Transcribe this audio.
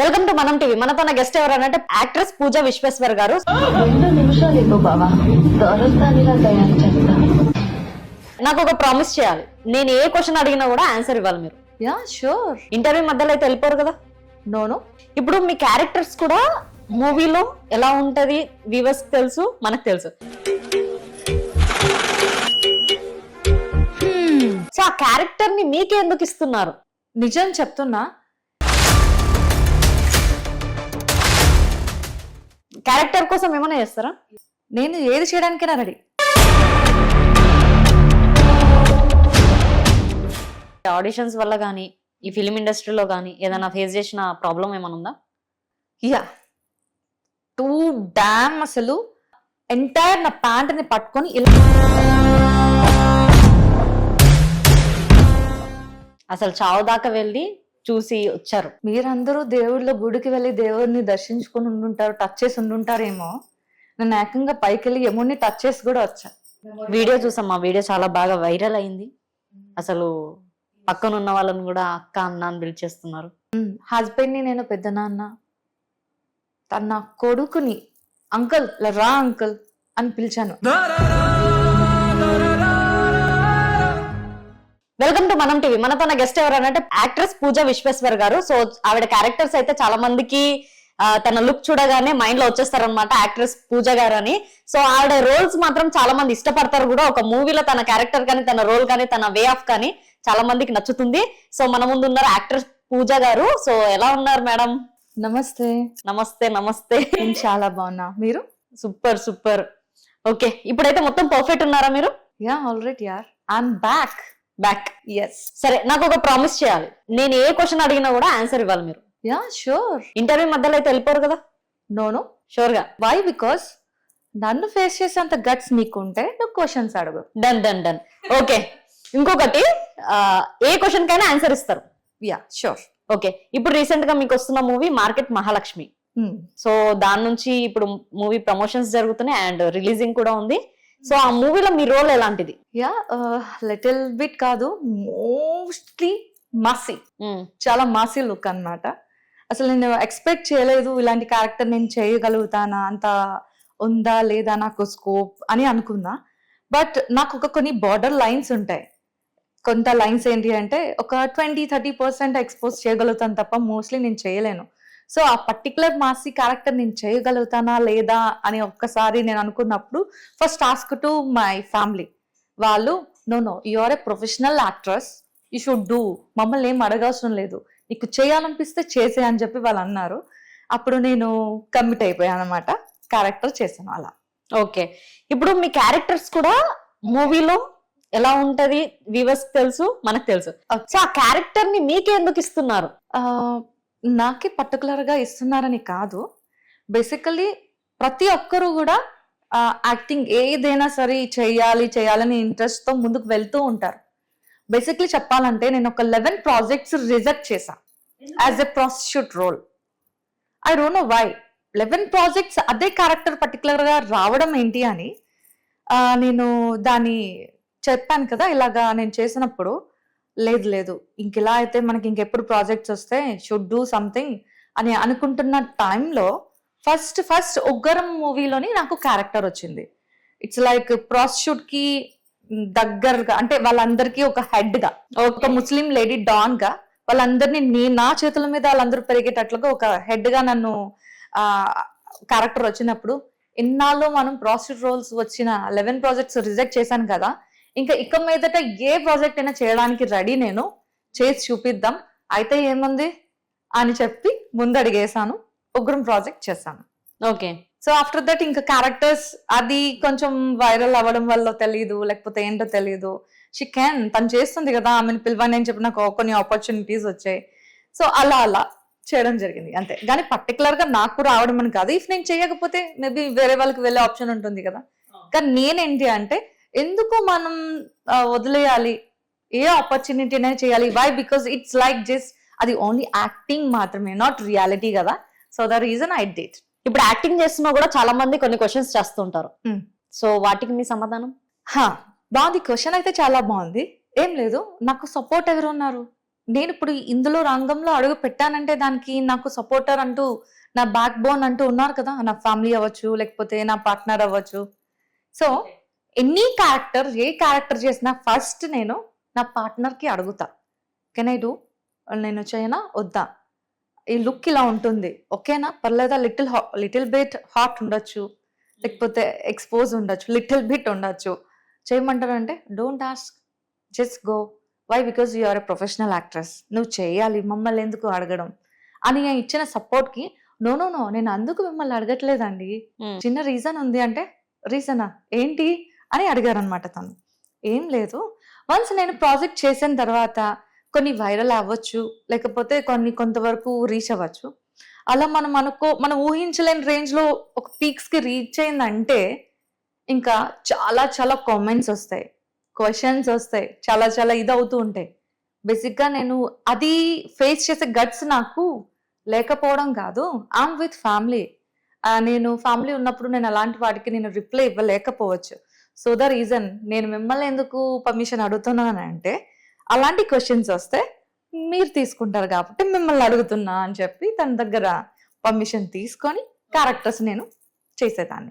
Welcome to మనం TV. మనతో guest ఎవరనంటే actress పూజా విశ్వేశ్వర్ గారు. 2 నిమిషాలు ఇవ్వు బావా, దొరస్తానిలా తయారు చేస్తా. నాకు ఒక ప్రామిస్ చేయాలి, నేను ఏ క్వశ్చన్ అడిగినా కూడా ఆన్సర్ ఇవ్వాలి మీరు. Yeah sure. ఇంటర్వ్యూ మధ్యలో అయితే వెళ్ళిపోరు కదా. నో. ఇప్పుడు మీ క్యారెక్టర్స్ కూడా మూవీలో ఎలా ఉంటది వ్యూవర్స్ తెలుసు, మనకు తెలుసు. సో ఆ క్యారెక్టర్ ని మీకే ఎందుకు ఇస్తున్నారు? నిజం చెప్తున్నా, క్యారెక్టర్ కోసం ఏమైనా చేస్తారా? నేను ఏది చేయడానికైనా రెడీ. ఆడిషన్స్ వల్ల కానీ ఈ ఫిలిం ఇండస్ట్రీలో కానీ ఏదైనా ఫేస్ చేసిన ప్రాబ్లం ఏమైనా ఉందా? Yeah, too damn. అసలు ఎంటైర్ నా ప్యాంట్ ని పట్టుకొని ఇలా అసలు చావు దాకా వెళ్ళి చూసి వచ్చారు. మీరందరూ దేవుళ్ళ గుడికి వెళ్ళి దేవుడిని దర్శించుకొని ఉండుంటారు, టచ్ చేసి ఉండుంటారేమో. నేను ఏకంగా పైకి వెళ్ళి యముడిని టచ్ చేసి కూడా వచ్చా. వీడియో చూసాం, మా వీడియో చాలా బాగా వైరల్ అయింది. అసలు పక్కన ఉన్న వాళ్ళని కూడా అక్క అన్న అని పిలిచేస్తున్నారు. హస్బెండ్ ని నేను పెద్ద నాన్న, తన కొడుకుని అంకుల్ రా అంకుల్ అని పిలిచాను. వెల్కమ్ టు మనం టీవీ. మనతో గెస్ట్ ఎవరనంటే యాక్ట్రెస్ పూజా విశ్వేశ్వర్ గారు. సో ఆవిడ క్యారెక్టర్స్ అయితే చాలా మందికి తన లుక్ చూడగానే మైండ్ లో వచ్చేస్తారనమాట, యాక్ట్రెస్ పూజ గారు అని. సో ఆవిడ రోల్స్ మాత్రం చాలా మంది ఇష్టపడతారు కూడా. ఒక మూవీలో తన క్యారెక్టర్ కానీ, తన రోల్ కానీ, తన వే ఆఫ్ కానీ చాలా మందికి నచ్చుతుంది. సో మన ముందు ఉన్నారు యాక్ట్రెస్ పూజ గారు. సో ఎలా ఉన్నారు మేడం? నమస్తే. నమస్తే. నమస్తే. నేను చాలా బాగున్నా, మీరు? Super super. ఓకే, ఇప్పుడైతే మొత్తం పర్ఫెక్ట్ ఉన్నారా మీరు? యా ఆల్రెడీ యార్, ఐఎమ్ బ్యాక్. ఎస్. సరే, నాకు ఒక ప్రామిస్ చేయాలి, నేను ఏ క్వశ్చన్ అడిగినా కూడా ఆన్సర్ ఇవ్వాలి మీరు. Yeah sure. ఇంటర్వ్యూ మధ్యలో అయితే వెళ్ళిపోరు కదా. నో. షూర్ గా. వై? బికాస్ నన్ను ఫేస్ చేసేంత గట్స్ నీకుంటే నువ్వు క్వశ్చన్స్ అడుగు. Done done done. ఓకే, ఇంకొకటి, ఏ క్వశ్చన్ కైనా ఆన్సర్ ఇస్తారు. Yeah sure. ఓకే, ఇప్పుడు రీసెంట్ గా మీకు వస్తున్న మూవీ మార్కెట్ మహాలక్ష్మి. సో దాని నుంచి ఇప్పుడు మూవీ ప్రమోషన్స్ జరుగుతున్నాయి అండ్ రిలీజింగ్ కూడా ఉంది. సో ఆ మూవీలో మీ రోల్ ఎలాంటిది? యా లిటిల్ బిట్ కాదు, మోస్ట్లీ మాసీ. చాలా మాసీ లుక్ అన్నమాట. అసలు నేను ఎక్స్పెక్ట్ చేయలేదు ఇలాంటి క్యారెక్టర్ నేను చేయగలుగుతానా, అంత ఉందా లేదా నాకు స్కోప్ అని అనుకున్నా. బట్ నాకు ఒక కొన్ని బార్డర్ లైన్స్ ఉంటాయి. కొంత లైన్స్ ఏంటి అంటే ఒక 20-30% ఎక్స్పోజ్ చేయగలుగుతాను తప్ప మోస్ట్లీ నేను చేయలేను. సో ఆ పర్టికులర్ మాసీ క్యారెక్టర్ నేను చేయగలుగుతానా లేదా అని ఒక్కసారి నేను అనుకున్నప్పుడు first task to my family. వాళ్ళు know you are a professional actress, you should do, మమ్మల్ని ఏం అడగవసరం లేదు, నీకు చేయాలనిపిస్తే చేసే అని చెప్పి వాళ్ళు అన్నారు. అప్పుడు నేను కమిట్ అయిపోయాను అనమాట, క్యారెక్టర్ చేశాను అలా. ఓకే, ఇప్పుడు మీ క్యారెక్టర్స్ కూడా మూవీలో ఎలా ఉంటది వ్యూవర్స్ తెలుసు, మనకు తెలుసు. సో ఆ క్యారెక్టర్ ని మీకే ఎందుకు ఇస్తున్నారు? నాకే పర్టికులర్ గా ఇస్తున్నారని కాదు, బేసికలీ ప్రతి ఒక్కరు కూడా యాక్టింగ్ ఏదైనా సరే చేయాలని ఇంట్రెస్ట్ తో ముందుకు వెళ్తూ ఉంటారు. బేసిక్లీ చెప్పాలంటే నేను ఒక 11 ప్రాజెక్ట్స్ రిజెక్ట్ చేశా as a prostitute role. I don't know why 11 projects అదే క్యారెక్టర్ పర్టికులర్ గా రావడం ఏంటి అని. నేను దాన్ని చెప్పాను కదా, ఇలాగా నేను చేసినప్పుడు లేదు ఇంకెలా అయితే మనకి ఇంకెప్పుడు ప్రాజెక్ట్స్ వస్తే షుడ్ డూ సంథింగ్ అని అనుకుంటున్న టైంలో ఫస్ట్ ఉగ్గరం మూవీలోని నాకు క్యారెక్టర్ వచ్చింది. ఇట్స్ లైక్ ప్రాస్టిట్యూట్ కి దగ్గరగా, అంటే వాళ్ళందరికీ ఒక హెడ్ గా, ఒక ముస్లిం లేడీ డాన్ గా వాళ్ళందరినీ నా చేతుల మీద వాళ్ళందరూ పెరిగేటట్లుగా ఒక హెడ్ గా నన్ను క్యారెక్టర్ వచ్చినప్పుడు, ఇన్నాళ్ళు మనం ప్రాస్టిట్యూట్ రోల్స్ వచ్చిన 11 ప్రాజెక్ట్స్ రిజెక్ట్ చేశాను కదా, ఇంకా ఇక మీదట ఏ ప్రాజెక్ట్ అయినా చేయడానికి రెడీ, నేను చేసి చూపిద్దాం అయితే ఏముంది అని చెప్పి ముందడిగేసాను, ఉగ్రం ప్రాజెక్ట్ చేశాను. ఓకే, సో ఆఫ్టర్ దట్ ఇంకా క్యారెక్టర్స్ అది కొంచెం వైరల్ అవ్వడం వల్ల తెలియదు, లేకపోతే ఏంటో తెలియదు, తను చేస్తుంది కదా ఆమెను పిలవని అని చెప్పి నాకు కొన్ని ఆపర్చునిటీస్ వచ్చాయి. సో అలా చేయడం జరిగింది అంతే. కానీ పర్టికులర్ గా నాకు రావడం అని కాదు. ఇఫ్ నేను చేయకపోతే మేబీ వేరే వాళ్ళకి వెళ్ళే ఆప్షన్ ఉంటుంది కదా. కానీ నేనేంటి అంటే, ఎందుకు మనం వదిలేయాలి, ఏ ఆపర్చునిటీ అనేది చేయాలి. Why? Because it's like just అది ఓన్లీ యాక్టింగ్ మాత్రమే, నాట్ రియాలిటీ కదా. So the reason I did. ఇప్పుడు యాక్టింగ్ చేస్తున్నా కూడా చాలా మంది కొన్ని క్వశ్చన్స్ చేస్తుంటారు. సో వాటికి మీ సమాధానం? బాగుంది, క్వశ్చన్ అయితే చాలా బాగుంది. ఏం లేదు, నాకు సపోర్ట్ ఎవరు ఉన్నారు, నేను ఇప్పుడు ఇందులో రంగంలో అడుగు పెట్టానంటే దానికి నాకు సపోర్టర్ అంటూ నా బ్యాక్ బోన్ అంటూ ఉన్నారు కదా, నా ఫ్యామిలీ అవ్వచ్చు లేకపోతే నా పార్ట్నర్ అవ్వచ్చు. సో ఎనీ క్యారెక్టర్, ఏ క్యారెక్టర్ చేసినా ఫస్ట్ నేను నా పార్ట్నర్ కి అడుగుతా, కెన్ ఐ డూ, నేను చేయనా వద్దా, ఈ లుక్ ఇలా ఉంటుంది ఓకేనా, పర్లేదా, లిటిల్ బిట్ హాట్ ఉండొచ్చు లేకపోతే ఎక్స్పోజ్ ఉండొచ్చు, లిటిల్ బిట్ ఉండొచ్చు, చేయమంటారు అంటే don't ask, just go. Why? Because you are a professional actress, నువ్వు చేయాలి, మమ్మల్ని ఎందుకు అడగడం అని నేను ఇచ్చిన సపోర్ట్కి, నో నో నో నేను అందుకు మిమ్మల్ని అడగట్లేదండి, చిన్న రీజన్ ఉంది అంటే, రీజనా ఏంటి అని అడిగారు అనమాట తను. ఏం లేదు, వన్స్ నేను ప్రాజెక్ట్ చేసిన తర్వాత కొన్ని వైరల్ అవ్వచ్చు లేకపోతే కొంతవరకు రీచ్ అవ్వచ్చు, అలా మనం ఊహించలేని రేంజ్ లో ఒక పీక్స్ కి రీచ్ అయిందంటే ఇంకా చాలా చాలా కామెంట్స్ వస్తాయి, క్వశ్చన్స్ వస్తాయి, చాలా చాలా ఇది అవుతూ ఉంటాయి. బేసిక్ గా నేను అది ఫేస్ చేసే గట్స్ నాకు లేకపోవడం కాదు, ఐఎమ్ విత్ ఫ్యామిలీ. నేను ఫ్యామిలీ ఉన్నప్పుడు నేను అలాంటి వాటికి నేను రిప్లై ఇవ్వలేకపోవచ్చు. సో ద రీజన్ నేను మిమ్మల్ని ఎందుకు పర్మిషన్ అడుగుతున్నాను అంటే, అలాంటి క్వశ్చన్స్ వస్తే మీరు తీసుకుంటారు కాబట్టి మిమ్మల్ని అడుగుతున్నా అని చెప్పి తన దగ్గర పర్మిషన్ తీసుకొని క్యారెక్టర్స్ నేను చేసేదాన్ని.